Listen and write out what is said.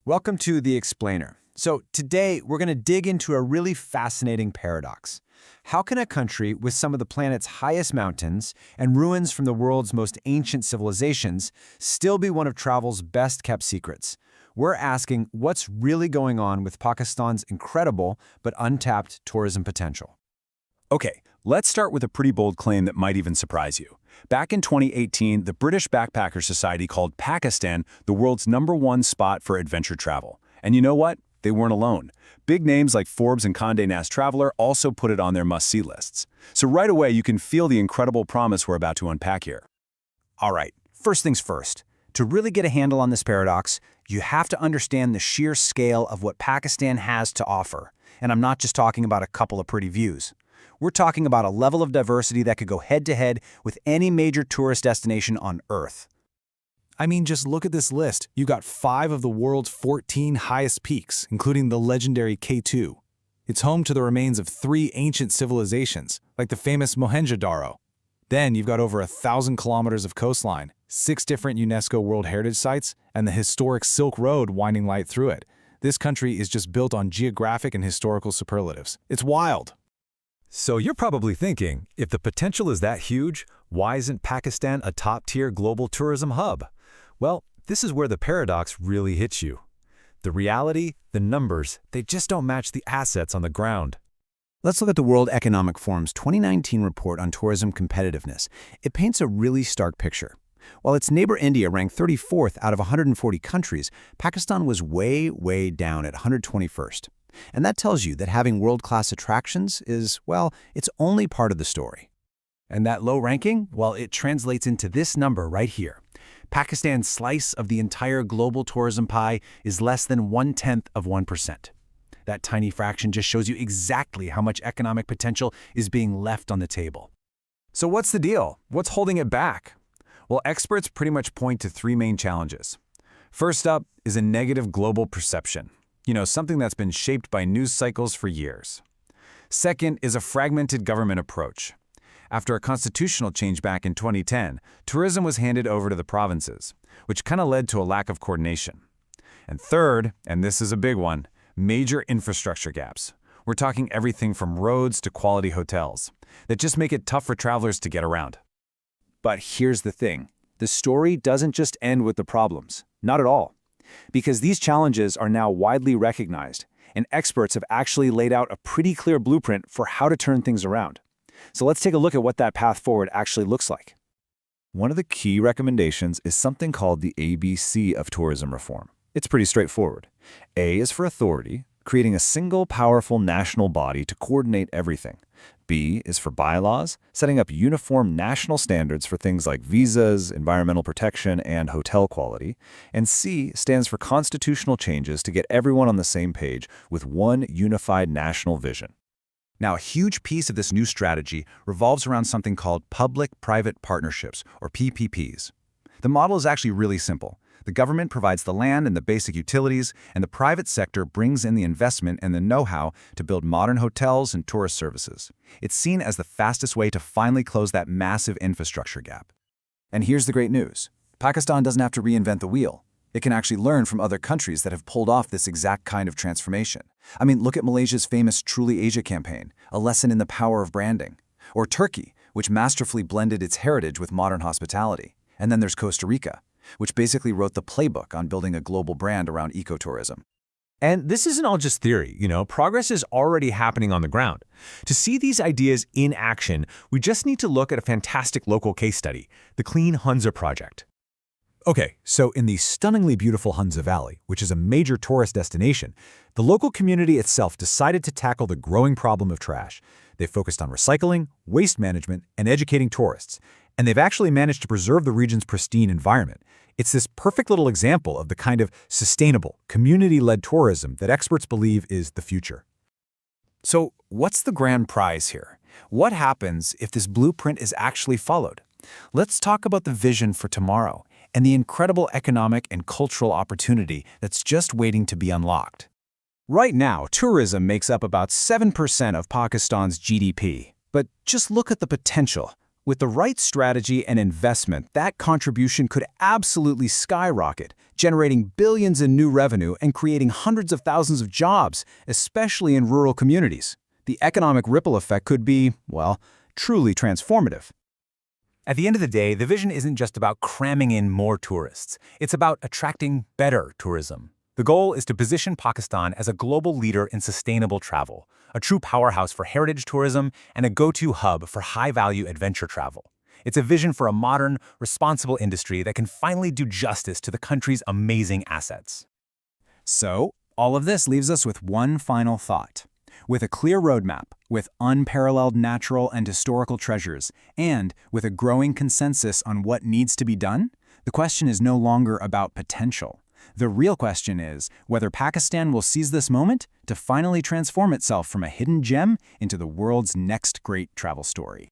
Welcome to The Explainer. So today we're going to dig into a really fascinating paradox. How can a country with some of the planet's highest mountains and ruins from the world's most ancient civilizations still be one of travel's best-kept secrets? We're asking what's really going on with Pakistan's incredible but untapped tourism potential. Okay, let's start with a pretty bold claim that might even surprise you. Back in 2018, the British Backpacker Society called Pakistan the world's #1 spot for adventure travel. And you know what? They weren't alone. Big names like Forbes and Condé Nast Traveler also put it on their must-see lists. So right away, you can feel the incredible promise we're about to unpack here. All right, first things first. To really get a handle on this paradox, you have to understand the sheer scale of what Pakistan has to offer. And I'm not just talking about a couple of pretty views. We're talking about a level of diversity that could go head-to-head with any major tourist destination on Earth. I mean, just look at this list. You got 5 of the world's 14 highest peaks, including the legendary K2. It's home to the remains of 3 ancient civilizations, like the famous Mohenjo-Daro. Then you've got over 1,000 kilometers of coastline, 6 different UNESCO World Heritage Sites, and the historic Silk Road winding right through it. This country is just built on geographic and historical superlatives. It's wild. So you're probably thinking, if the potential is that huge, why isn't Pakistan a top-tier global tourism hub? Well, this is where the paradox really hits you. The reality, the numbers, they just don't match the assets on the ground. Let's look at the World Economic Forum's 2019 report on tourism competitiveness. It paints a really stark picture. While its neighbor India ranked 34th out of 140 countries, Pakistan was way down at 121st. And that tells you that having world-class attractions is, well, it's only part of the story. And that low ranking, well, it translates into this number right here. Pakistan's slice of the entire global tourism pie is less than 0.1%. That tiny fraction just shows you exactly how much economic potential is being left on the table. So what's the deal? What's holding it back? Well, experts pretty much point to 3 main challenges. First up is a negative global perception. Something that's been shaped by news cycles for years. Second is a fragmented government approach. After a constitutional change back in 2010, tourism was handed over to the provinces, which kind of led to a lack of coordination. And third, and this is a big one, major infrastructure gaps. We're talking everything from roads to quality hotels that just make it tough for travelers to get around. But here's the thing. The story doesn't just end with the problems. Not at all. Because these challenges are now widely recognized, and experts have actually laid out a pretty clear blueprint for how to turn things around. So let's take a look at what that path forward actually looks like. One of the key recommendations is something called the ABC of tourism reform. It's pretty straightforward. A is for authority, creating a single powerful national body to coordinate everything. B is for bylaws, setting up uniform national standards for things like visas, environmental protection, and hotel quality. And C stands for constitutional changes to get everyone on the same page with one unified national vision. Now, a huge piece of this new strategy revolves around something called public-private partnerships, or PPPs. The model is actually really simple. The government provides the land and the basic utilities, and the private sector brings in the investment and the know-how to build modern hotels and tourist services. It's seen as the fastest way to finally close that massive infrastructure gap. And here's the great news. Pakistan doesn't have to reinvent the wheel. It can actually learn from other countries that have pulled off this exact kind of transformation. I mean, look at Malaysia's famous Truly Asia campaign, a lesson in the power of branding. Or Turkey, which masterfully blended its heritage with modern hospitality. And then there's Costa Rica, which basically wrote the playbook on building a global brand around ecotourism. And this isn't all just theory, progress is already happening on the ground. To see these ideas in action, we just need to look at a fantastic local case study, the Clean Hunza Project. Okay, so in the stunningly beautiful Hunza Valley, which is a major tourist destination, the local community itself decided to tackle the growing problem of trash. They focused on recycling, waste management, and educating tourists. And they've actually managed to preserve the region's pristine environment. It's this perfect little example of the kind of sustainable, community-led tourism that experts believe is the future. So what's the grand prize here? What happens if this blueprint is actually followed? Let's talk about the vision for tomorrow and the incredible economic and cultural opportunity that's just waiting to be unlocked. Right now, tourism makes up about 7% of Pakistan's GDP. But just look at the potential. With the right strategy and investment, that contribution could absolutely skyrocket, generating billions in new revenue and creating hundreds of thousands of jobs, especially in rural communities. The economic ripple effect could be, well, truly transformative. At the end of the day, the vision isn't just about cramming in more tourists. It's about attracting better tourism. The goal is to position Pakistan as a global leader in sustainable travel, a true powerhouse for heritage tourism and a go-to hub for high-value adventure travel. It's a vision for a modern, responsible industry that can finally do justice to the country's amazing assets. So, all of this leaves us with one final thought. With a clear roadmap, with unparalleled natural and historical treasures, and with a growing consensus on what needs to be done, the question is no longer about potential. The real question is whether Pakistan will seize this moment to finally transform itself from a hidden gem into the world's next great travel story.